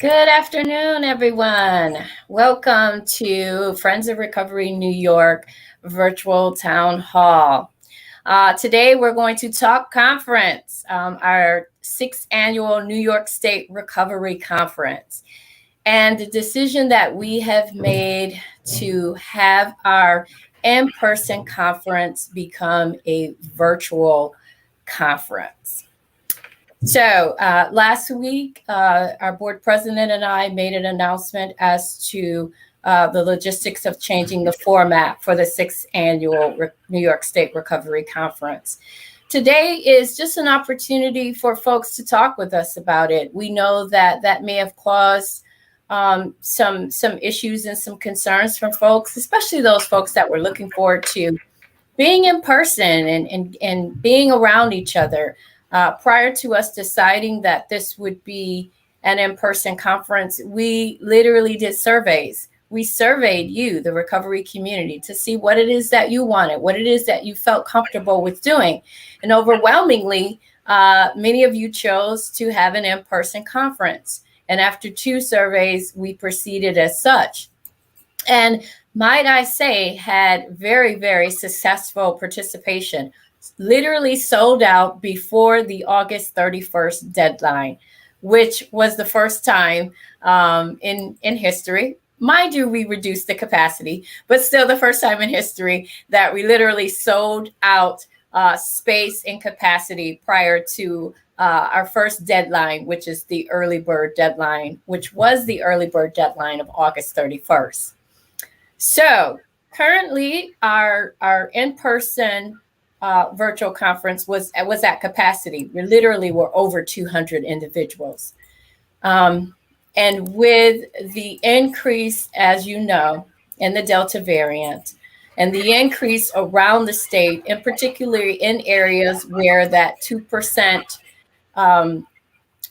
Good afternoon, everyone. Welcome to Friends of Recovery New York Virtual Town Hall. Today, we're going to talk conference, our 6th annual New York State Recovery Conference, and the decision that we have made to have our in-person conference become a virtual conference. So last week, our board president and I made an announcement as to the logistics of changing the format for the 6th annual New York State Recovery Conference. Today is just an opportunity for folks to talk with us about it. We know that that may have caused some issues and some concerns from folks, especially those folks that were looking forward to being in person and being around each other. Prior to us deciding that this would be an in-person conference, we literally did surveys. We surveyed you, the recovery community, to see what it is that you wanted, what it is that you felt comfortable with doing. And overwhelmingly, many of you chose to have an in-person conference. And after 2 surveys, we proceeded as such. And might I say, had very, very successful participation. Literally sold out before the August 31st deadline, which was the first time in history. Mind you, we reduced the capacity, but still the first time in history that we literally sold out space and capacity prior to our first deadline, which is the early bird deadline, which was the early bird deadline of August 31st. So currently our in-person virtual conference was at capacity. We literally were over 200 individuals. And with the increase, as you know, in the Delta variant and the increase around the state, and particularly in areas where that 2%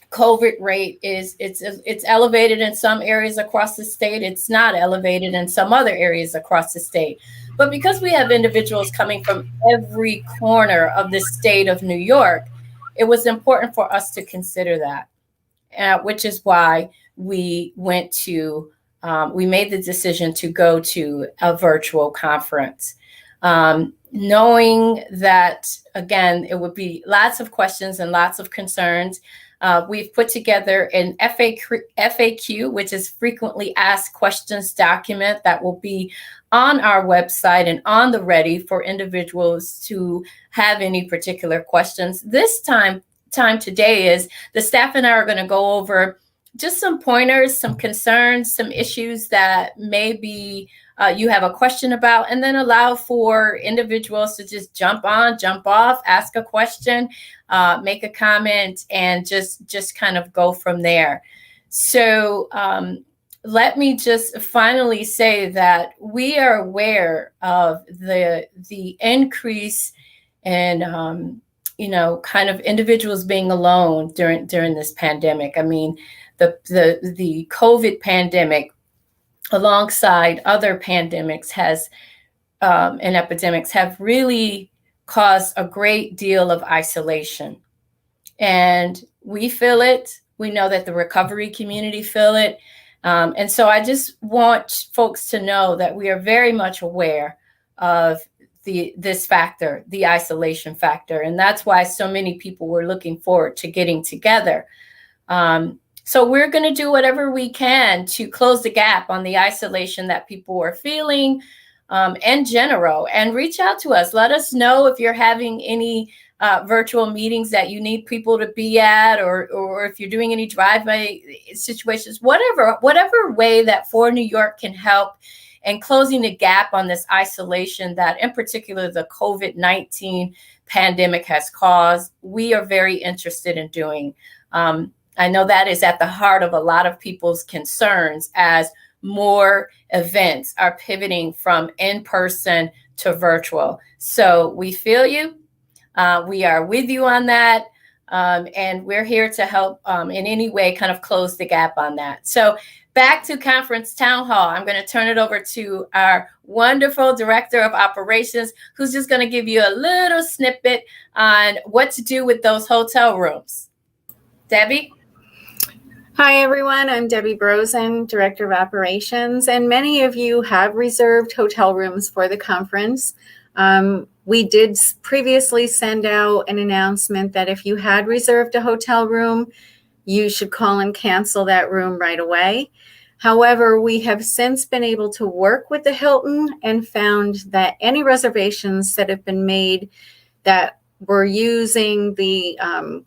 COVID rate it's elevated in some areas across the state. It's not elevated in some other areas across the state. But because we have individuals coming from every corner of the state of New York, it was important for us to consider that, which is why we made the decision to go to a virtual conference. Knowing that, again, it would be lots of questions and lots of concerns. We've put together an FAQ, which is frequently asked questions document that will be on our website and on the ready for individuals to have any particular questions. This time today is the staff and I are going to go over just some pointers, some concerns, some issues that maybe you have a question about, and then allow for individuals to just jump on, jump off, ask a question, make a comment, and just kind of go from there. So let me just finally say that we are aware of the increase in kind of individuals being alone during this pandemic. I mean, the COVID pandemic, alongside other pandemics, and epidemics, have really caused a great deal of isolation. And we feel it. We know that the recovery community feel it. And so I just want folks to know that we are very much aware of this factor, the isolation factor. And that's why so many people were looking forward to getting together. So we're going to do whatever we can to close the gap on the isolation that people are feeling in general, and reach out to us. Let us know if you're having any virtual meetings that you need people to be at, or if you're doing any drive-by situations, whatever way that For New York can help in closing the gap on this isolation that in particular the COVID-19 pandemic has caused. We are very interested in doing. I know that is at the heart of a lot of people's concerns as more events are pivoting from in-person to virtual. So we feel you. We are with you on that. And we're here to help in any way kind of close the gap on that. So back to Conference Town Hall. I'm going to turn it over to our wonderful Director of Operations, who's just going to give you a little snippet on what to do with those hotel rooms. Debbie? Hi, everyone. I'm Debbie Brosen, Director of Operations, and many of you have reserved hotel rooms for the conference. We did previously send out an announcement that if you had reserved a hotel room, you should call and cancel that room right away. However, we have since been able to work with the Hilton and found that any reservations that have been made that were using the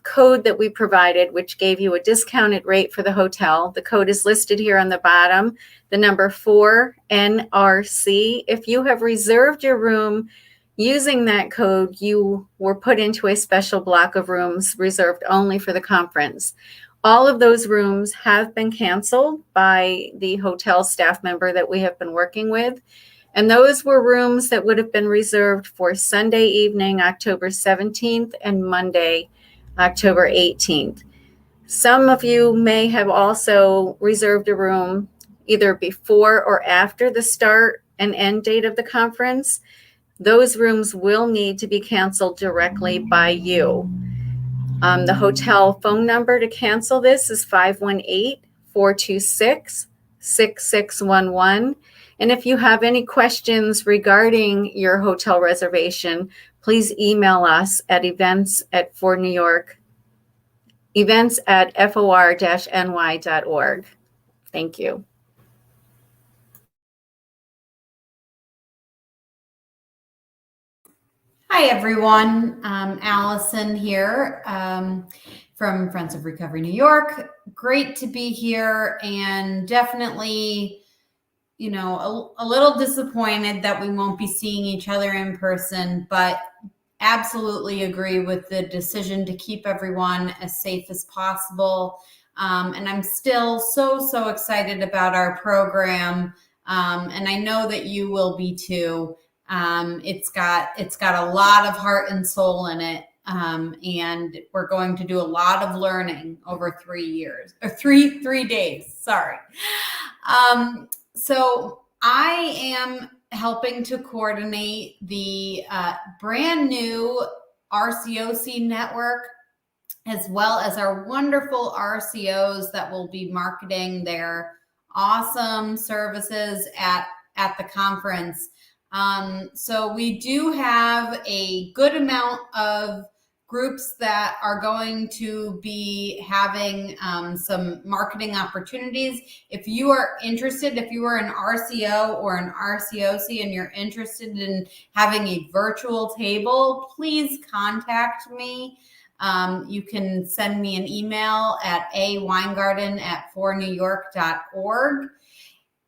code that we provided, which gave you a discounted rate for the hotel. The code is listed here on the bottom, the number 4NRC. If you have reserved your room using that code, you were put into a special block of rooms reserved only for the conference. All of those rooms have been canceled by the hotel staff member that we have been working with. And those were rooms that would have been reserved for Sunday evening, October 17th, and Monday, October 18th. Some of you may have also reserved a room either before or after the start and end date of the conference. Those rooms will need to be canceled directly by you. The hotel phone number to cancel this is 518-426-6611. And if you have any questions regarding your hotel reservation, please email us at events@for-ny.org. Thank you. Hi, everyone. Allison here from Friends of Recovery New York. Great to be here, and definitely, you know, a little disappointed that we won't be seeing each other in person, but absolutely agree with the decision to keep everyone as safe as possible. And I'm still so excited about our program, and I know that you will be too. It's got a lot of heart and soul in it. And we're going to do a lot of learning over 3 years or three days. Sorry. So I am helping to coordinate the brand new RCOC network, as well as our wonderful RCOs that will be marketing their awesome services at the conference. So we do have a good amount of groups that are going to be having some marketing opportunities. If you are interested, if you are an RCO or an RCOC and you're interested in having a virtual table, please contact me. You can send me an email at aweingarten@fornewyork.org.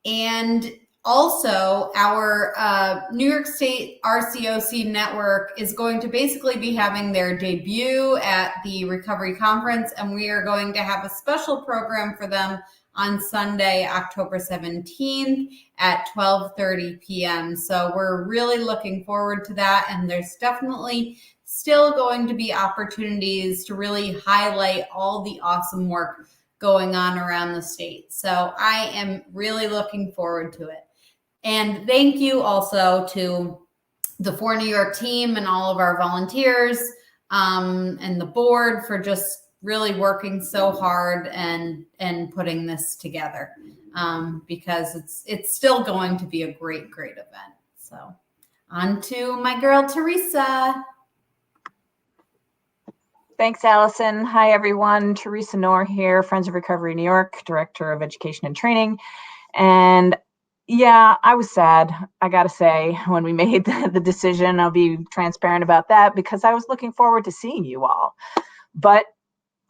And also, our New York State RCOC network is going to basically be having their debut at the Recovery Conference, and we are going to have a special program for them on Sunday, October 17th at 12:30 p.m. So we're really looking forward to that, and there's definitely still going to be opportunities to really highlight all the awesome work going on around the state. So I am really looking forward to it. And thank you also to the For New York team and all of our volunteers and the board for just really working so hard and putting this together, because it's still going to be a great event. So on to my girl, Teresa. Thanks, Allison. Hi, everyone. Teresa Knorr here, Friends of Recovery New York, Director of Education and Training. And yeah, I was sad, I got to say, when we made the decision. I'll be transparent about that because I was looking forward to seeing you all. But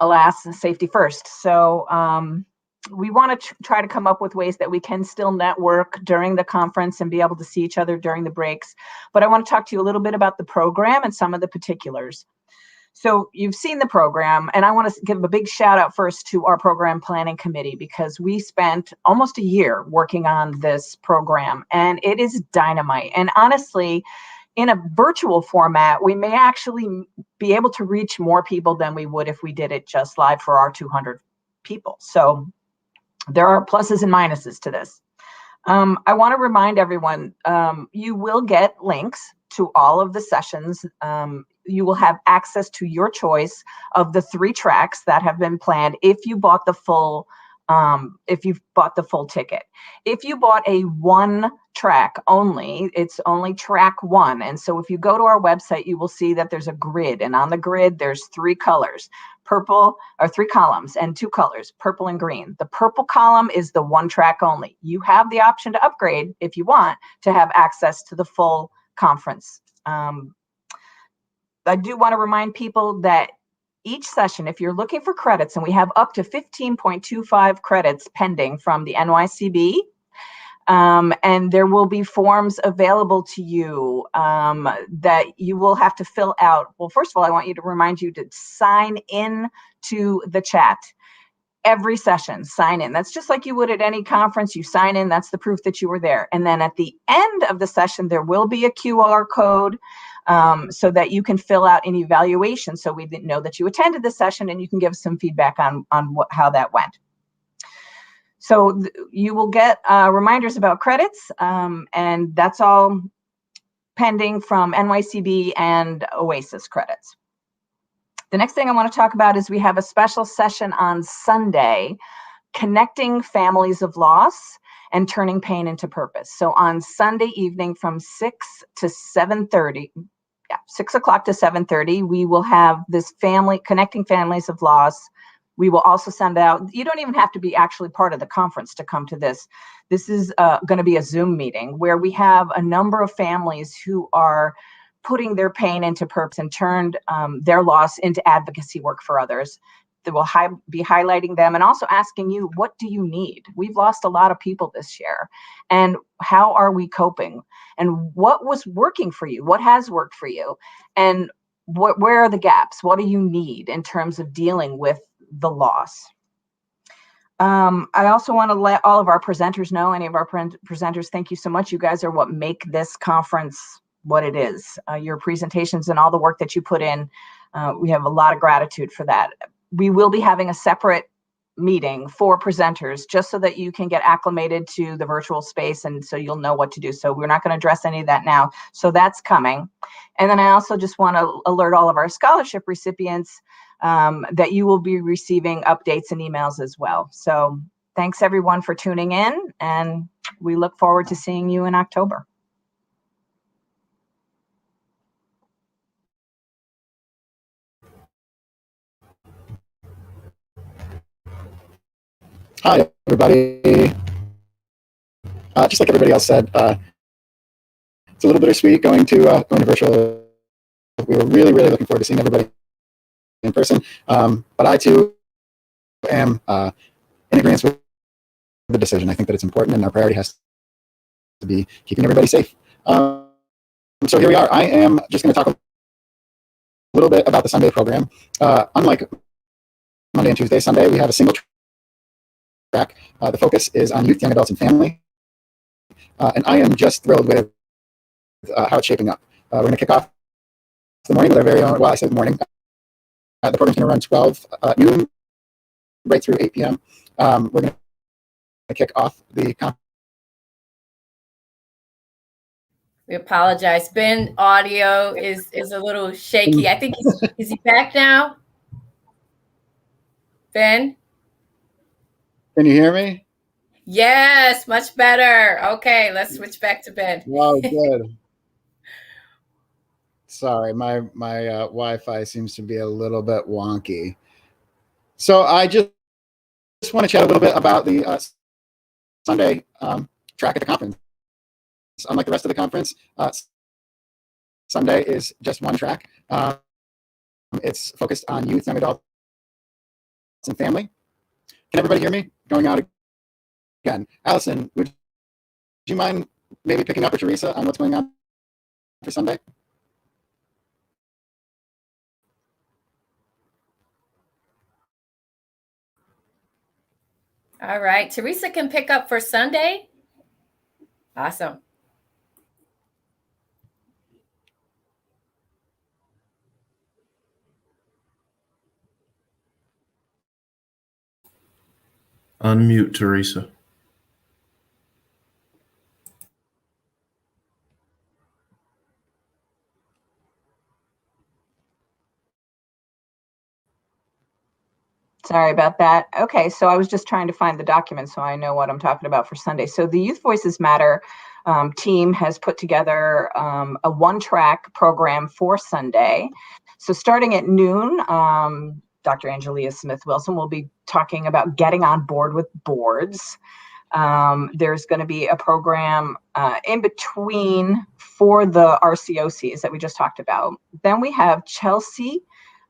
alas, safety first. So we want to try to come up with ways that we can still network during the conference and be able to see each other during the breaks. But I want to talk to you a little bit about the program and some of the particulars. So you've seen the program, and I want to give a big shout out first to our program planning committee, because we spent almost a year working on this program, and it is dynamite. And honestly, in a virtual format, we may actually be able to reach more people than we would if we did it just live for our 200 people. So there are pluses and minuses to this. I want to remind everyone, you will get links to all of the sessions. You will have access to your choice of the 3 tracks that have been planned if you bought the full if you've bought the full ticket. If you bought a one track only, it's only track one. And so if you go to our website, you will see that there's a grid, and on the grid, there's three colors, purple, or three columns and two colors, purple and green. The purple column is the one track only. You have the option to upgrade if you want to have access to the full conference. I do want to remind people that each session, if you're looking for credits, and we have up to 15.25 credits pending from the NYCB, and there will be forms available to you that you will have to fill out. Well, first of all, I want you to remind you to sign in to the chat. Every session, sign in. That's just like you would at any conference. You sign in, that's the proof that you were there. And then at the end of the session, there will be a QR code so that you can fill out an evaluation, so we know that you attended the session, and you can give some feedback on how that went. So you will get reminders about credits, and that's all pending from NYCB and OASIS credits. The next thing I want to talk about is we have a special session on Sunday, Connecting Families of Loss and Turning Pain into Purpose. So on Sunday evening from 6 to 7:30, 6 o'clock to 7:30, we will have this Connecting Families of Loss. We will also send out, you don't even have to be actually part of the conference to come to this. This is going to be a Zoom meeting where we have a number of families who are putting their pain into purpose and turned their loss into advocacy work for others. They will be highlighting them and also asking you, what do you need? We've lost a lot of people this year. And how are we coping? And what was working for you? What has worked for you? And where are the gaps? What do you need in terms of dealing with the loss? I also want to let all of our presenters know, any of our presenters, thank you so much. You guys are what make this conference what it is. Your presentations and all the work that you put in, we have a lot of gratitude for that. We will be having a separate meeting for presenters just so that you can get acclimated to the virtual space, and so you'll know what to do. So we're not going to address any of that now. So that's coming. And then I also just want to alert all of our scholarship recipients that you will be receiving updates and emails as well. So thanks everyone for tuning in, and we look forward to seeing you in October. Hi, everybody. Just like everybody else said, it's a little bittersweet going to virtual. We were really, really looking forward to seeing everybody in person. But I too am in agreement with the decision. I think that it's important, and our priority has to be keeping everybody safe. So here we are. I am just going to talk a little bit about the Sunday program. Unlike Monday and Tuesday, Sunday we have a single track. The focus is on youth, young adults, and family. And I am just thrilled with how it's shaping up. We're going to kick off the morning with our very own, well, I said morning. The program's going to run 12 noon right through 8 p.m. We're going to kick off the conference. We apologize. Ben, audio is a little shaky. I think is he back now? Ben? Can you hear me? Yes, much better. Okay, let's switch back to Ben. Oh, good. Sorry, my Wi-Fi seems to be a little bit wonky. So I just want to chat a little bit about the Sunday track at the conference. Unlike the rest of the conference, Sunday is just one track. It's focused on youth, young adults, and family. Can everybody hear me? Going out again. Allison, would you mind maybe picking up, or Teresa, on what's going on for Sunday? All right, Teresa can pick up for Sunday. Awesome. Unmute, Teresa. Sorry about that. Okay, so I was just trying to find the document so I know what I'm talking about for Sunday. So the Youth Voices Matter team has put together a one-track program for Sunday. So starting at noon, Dr. Angelia Smith-Wilson will be talking about getting on board with boards. There's going to be a program in between for the RCOCs that we just talked about. Then we have Chelsea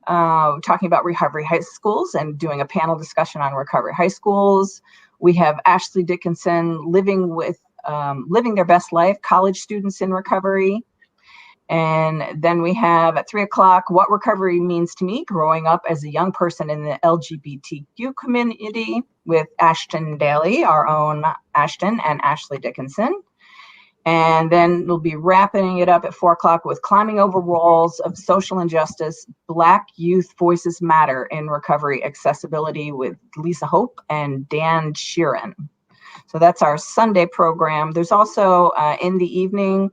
talking about recovery high schools and doing a panel discussion on recovery high schools. We have Ashley Dickinson living their best life, college students in recovery. And then we have at 3:00, what recovery means to me, growing up as a young person in the LGBTQ community with Ashton Daly, our own Ashton and Ashley Dickinson. And then we'll be wrapping it up at 4:00 with climbing over walls of social injustice, Black Youth Voices Matter in Recovery Accessibility with Lisa Hope and Dan Sheeran. So that's our Sunday program. There's also in the evening,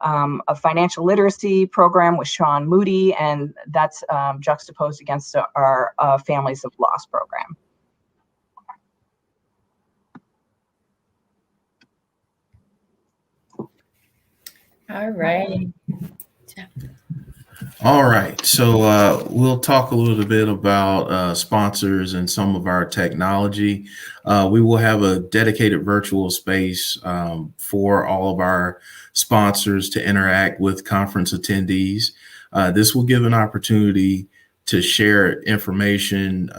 a financial literacy program with Sean Moody, and that's juxtaposed against our Families of Loss program. All right. All right. So we'll talk a little bit about sponsors and some of our technology. We will have a dedicated virtual space for all of our sponsors to interact with conference attendees. This will give an opportunity to share information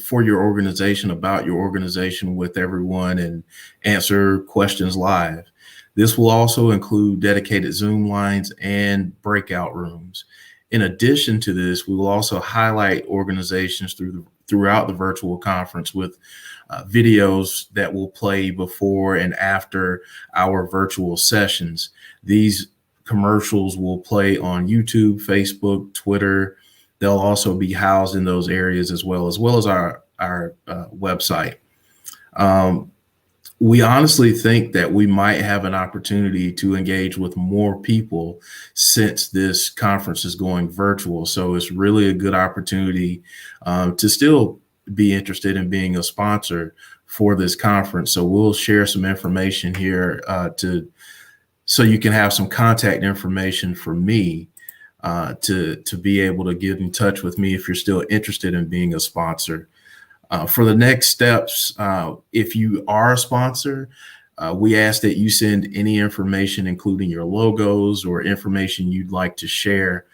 for your organization, about your organization with everyone, and answer questions live. This will also include dedicated Zoom lines and breakout rooms. In addition to this, we will also highlight organizations throughout the virtual conference with videos that will play before and after our virtual sessions. These commercials will play on YouTube, Facebook, Twitter. They'll also be housed in those areas as well as our website. We honestly think that we might have an opportunity to engage with more people since this conference is going virtual. So it's really a good opportunity to still be interested in being a sponsor for this conference. So we'll share some information here so you can have some contact information for me to be able to get in touch with me if you're still interested in being a sponsor. For the next steps, if you are a sponsor, we ask that you send any information, including your logos or information you'd like to share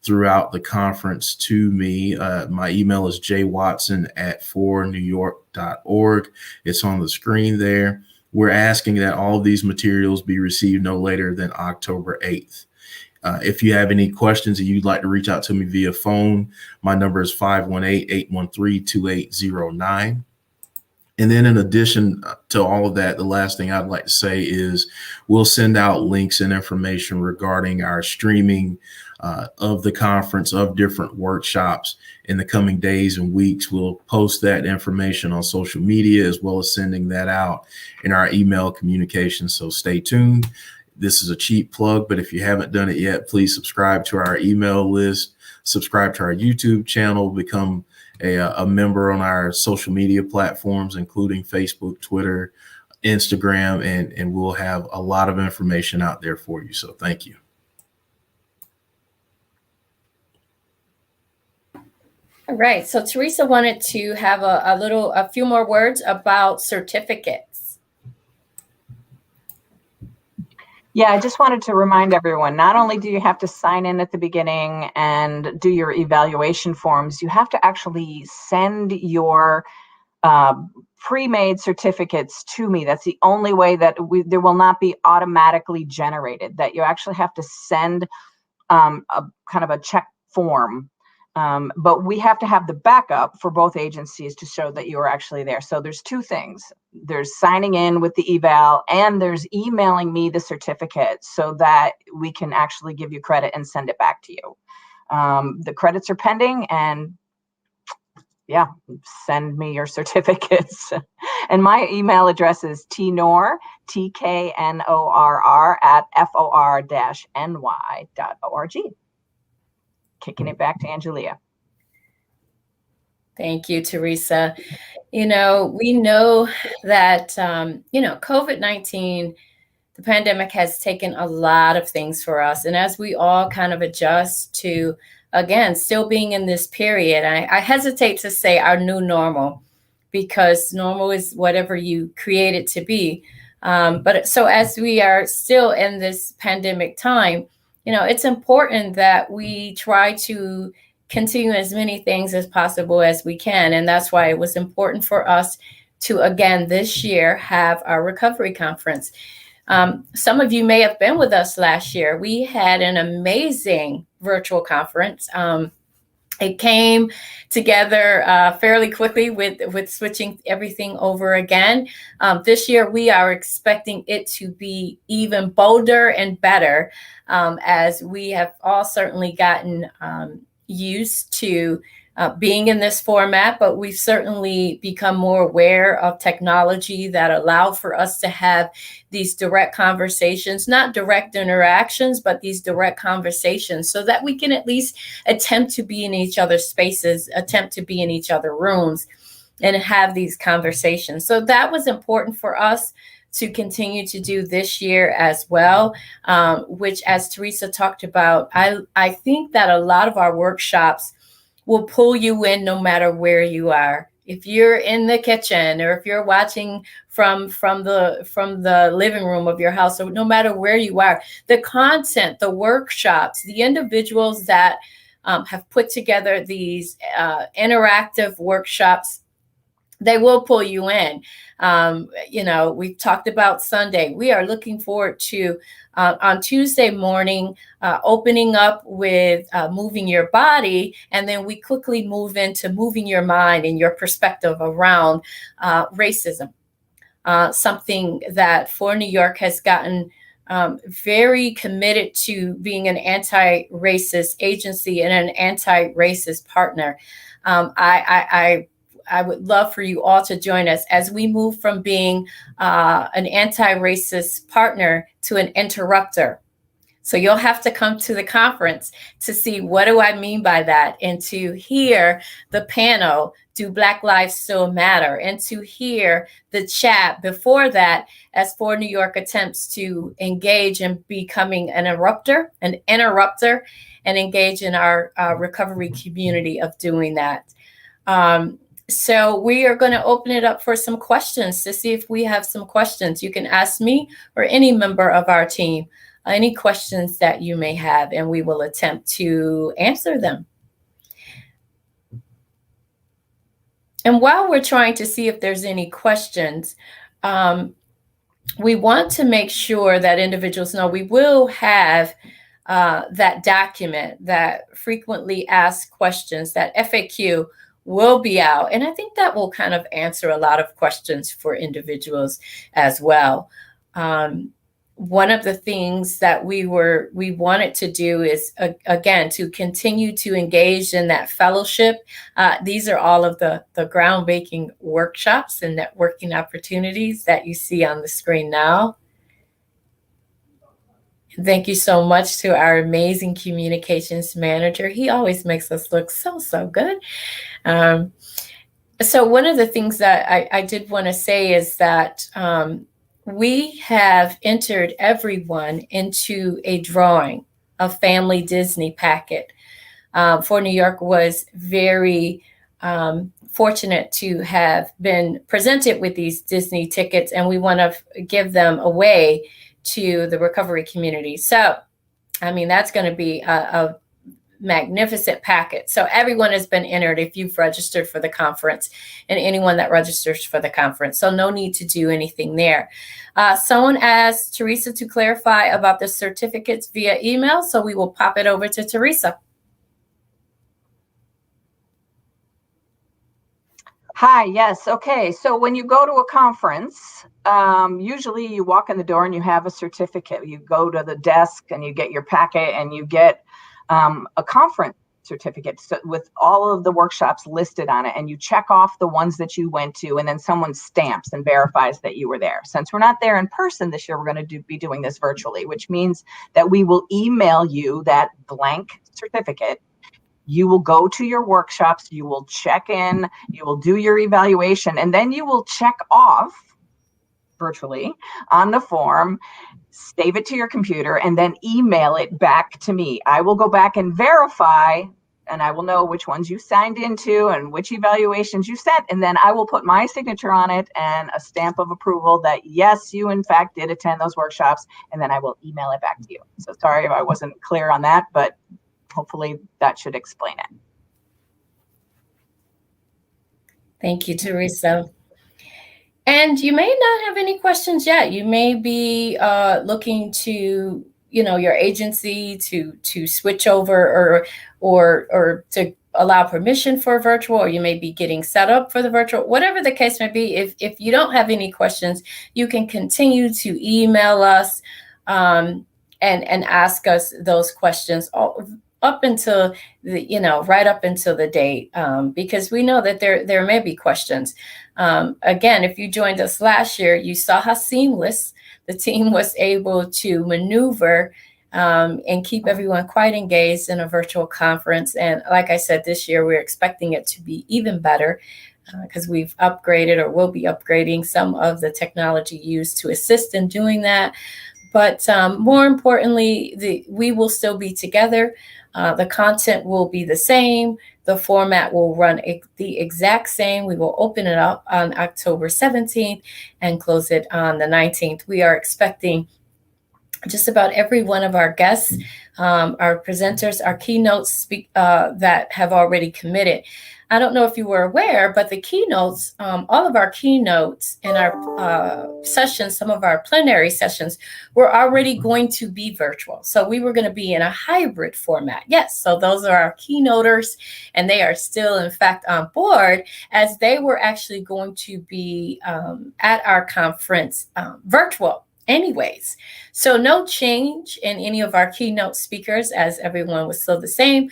throughout the conference to me. My email is jwatson@fornewyork.org. It's on the screen there. We're asking that all of these materials be received no later than October 8th. If you have any questions and you'd like to reach out to me via phone, my number is 518-813-2809. And then in addition to all of that, the last thing I'd like to say is we'll send out links and information regarding our streaming of the conference, of different workshops in the coming days and weeks. We'll post that information on social media as well as sending that out in our email communication. So stay tuned. This is a cheap plug, but if you haven't done it yet, please subscribe to our email list, subscribe to our YouTube channel, become a member on our social media platforms, including Facebook, Twitter, Instagram, and we'll have a lot of information out there for you. So thank you. All right. So Teresa wanted to have a few more words about certificates. Yeah, I just wanted to remind everyone, not only do you have to sign in at the beginning and do your evaluation forms, you have to actually send your pre-made certificates to me. That's the only way that there will not be automatically generated, that you actually have to send a kind of a check form. But we have to have the backup for both agencies to show that you are actually there. So there's two things. There's signing in with the eval, and there's emailing me the certificate so that we can actually give you credit and send it back to you. The credits are pending, and yeah, send me your certificates. And my email address is tnorr, TKNORR @for-ny.org. Kicking it back to Angelia. Thank you, Teresa. We know that, COVID-19, the pandemic has taken a lot of things for us. And as we all kind of adjust to, again, still being in this period, I hesitate to say our new normal, because normal is whatever you create it to be. But so as we are still in this pandemic time, it's important that we try to continue as many things as possible as we can. And that's why it was important for us to, again, this year have our recovery conference. Some of you may have been with us last year. We had an amazing virtual conference. It came together fairly quickly with switching everything over again. This year, we are expecting it to be even bolder and better, as we have all certainly gotten used to being in this format, but we've certainly become more aware of technology that allow for us to have these direct conversations, not direct interactions, but these direct conversations, so that we can at least attempt to be in each other's spaces, attempt to be in each other's rooms and have these conversations. So that was important for us to continue to do this year as well, which, as Teresa talked about, I think that a lot of our workshops will pull you in no matter where you are. If you're in the kitchen, or if you're watching from the living room of your house, so no matter where you are, the content, the workshops, the individuals that have put together these interactive workshops, they will pull you in. We've talked about Sunday. We are looking forward to on Tuesday morning opening up with moving your body, and then we quickly move into moving your mind and your perspective around racism. Something that For New York has gotten very committed to being an anti-racist agency and an anti-racist partner. I would love for you all to join us as we move from being an anti-racist partner to an interrupter. So you'll have to come to the conference to see what do I mean by that, and to hear the panel, Do Black Lives Still Matter? And to hear the chat before that, as For New York attempts to engage in becoming an interrupter, and engage in our recovery community of doing that. So we are going to open it up for some questions to see if we have some questions. You can ask me or any member of our team any questions that you may have, and we will attempt to answer them. And while we're trying to see if there's any questions, we want to make sure that individuals know we will have that document, that frequently asked questions, that FAQ will be out. And I think that will kind of answer a lot of questions for individuals as well. One of the things that we wanted to do is, again, to continue to engage in that fellowship. These are all of the groundbreaking workshops and networking opportunities that you see on the screen now. Thank you so much to our amazing communications manager. He always makes us look so good. So one of the things that I did want to say is that we have entered everyone into a drawing, a family Disney packet. For New York was very fortunate to have been presented with these Disney tickets, and we want to give them away to the recovery community. So, I mean, that's going to be a magnificent packet. So everyone has been entered if you've registered for the conference, and anyone that registers for the conference. So no need to do anything there. Someone asked Teresa to clarify about the certificates via email. So we will pop it over to Teresa. Hi, yes. Okay. So when you go to a conference, usually you walk in the door and you have a certificate. You go to the desk and you get your packet and you get a conference certificate with all of the workshops listed on it, and you check off the ones that you went to, and then someone stamps and verifies that you were there. Since we're not there in person this year, we're going to be doing this virtually, which means that we will email you that blank certificate, You will go to your workshops, you will check in, you will do your evaluation, and then you will check off virtually on the form, save it to your computer, and then email it back to me. I will go back and verify, and I will know which ones you signed into and which evaluations you sent, and then I will put my signature on it and a stamp of approval that yes, you in fact did attend those workshops, and then I will email it back to you. So sorry if I wasn't clear on that, but hopefully that should explain it. Thank you, Teresa. And you may not have any questions yet. You may be looking to, your agency to switch over or to allow permission for virtual, or you may be getting set up for the virtual, whatever the case may be. If you don't have any questions, you can continue to email us and ask us those questions up until right up until the date, because we know that there may be questions. Again, if you joined us last year, you saw how seamless the team was able to maneuver and keep everyone quite engaged in a virtual conference. And like I said, this year we're expecting it to be even better because we've upgraded or will be upgrading some of the technology used to assist in doing that. But more importantly, we will still be together. The content will be the same. The format will run the exact same. We will open it up on October 17th and close it on the 19th. We are expecting just about every one of our guests, our presenters, our keynotes that have already committed. I don't know if you were aware, but the keynotes, all of our keynotes in our sessions, some of our plenary sessions, were already going to be virtual. So we were going to be in a hybrid format. Yes, so those are our keynoters, and they are still, in fact, on board, as they were actually going to be at our conference virtual anyways. So no change in any of our keynote speakers, as everyone was still the same.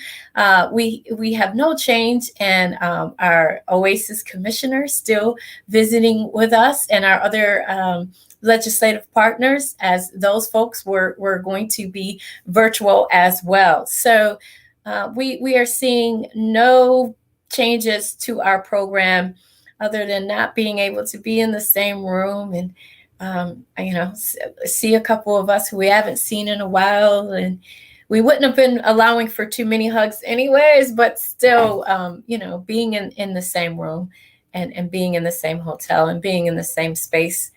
We have no change in our OASIS commissioners still visiting with us, and our other legislative partners, as those folks were going to be virtual as well. So we are seeing no changes to our program other than not being able to be in the same room and see a couple of us who we haven't seen in a while, and we wouldn't have been allowing for too many hugs anyways, but still, being in the same room and being in the same hotel and being in the same space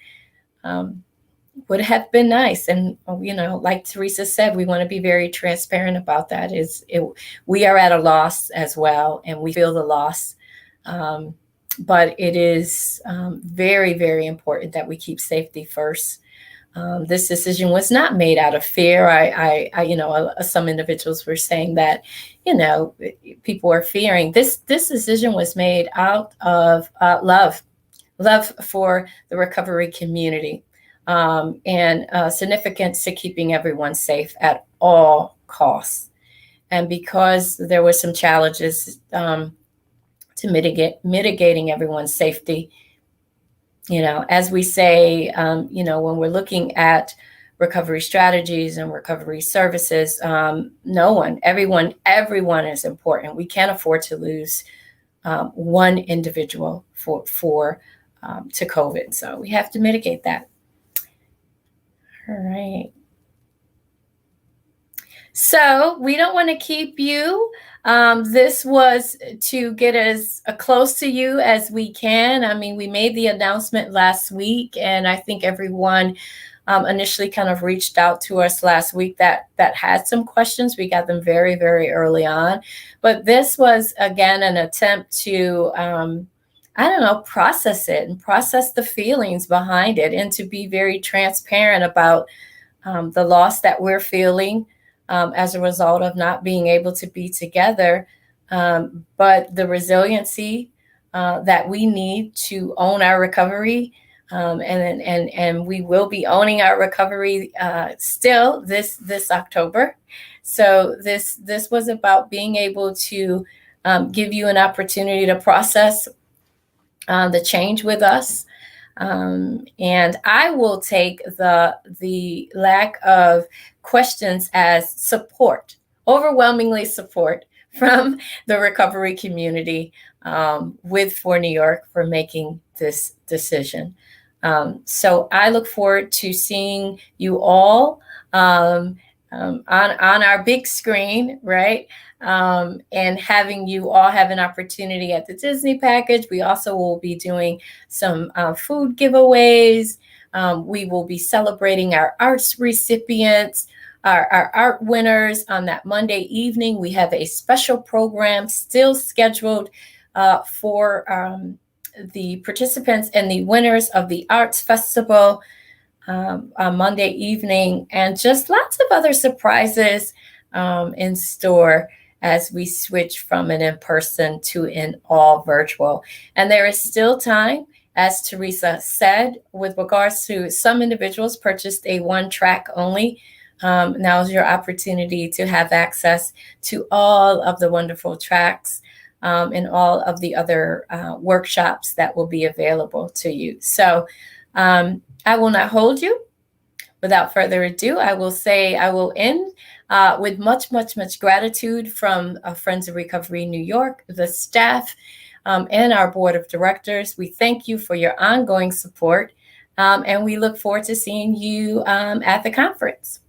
would have been nice. And, like Teresa said, we want to be very transparent about that. We are at a loss as well, and we feel the loss. But it is very, very important that we keep safety first. This decision was not made out of fear. Some individuals were saying that, people are fearing. This decision was made out of love for the recovery community, and significance to keeping everyone safe at all costs. And because there were some challenges to mitigating everyone's safety. As we say, when we're looking at recovery strategies and recovery services, everyone is important. We can't afford to lose one individual to COVID. So we have to mitigate that. All right. So we don't want to keep you. This was to get as close to you as we can. I mean, we made the announcement last week, and I think everyone initially kind of reached out to us last week that had some questions. We got them very, very early on. But this was, again, an attempt to, process it and process the feelings behind it, and to be very transparent about the loss that we're feeling as a result of not being able to be together, but the resiliency that we need to own our recovery, and we will be owning our recovery still this October. So this was about being able to give you an opportunity to process the change with us. And I will take the lack of questions as support, overwhelmingly support from the recovery community with For New York for making this decision. So I look forward to seeing you all on our big screen, right? And having you all have an opportunity at the Disney package. We also will be doing some food giveaways. We will be celebrating our arts recipients, our art winners on that Monday evening. We have a special program still scheduled for the participants and the winners of the Arts Festival on Monday evening, and just lots of other surprises in store as we switch from an in-person to an all virtual. And there is still time, as Teresa said, with regards to some individuals purchased a one track only. Now is your opportunity to have access to all of the wonderful tracks and all of the other workshops that will be available to you. So I will not hold you. Without further ado, I will end with much, much, much gratitude from Friends of Recovery New York, the staff, and our board of directors. We thank you for your ongoing support, and we look forward to seeing you at the conference.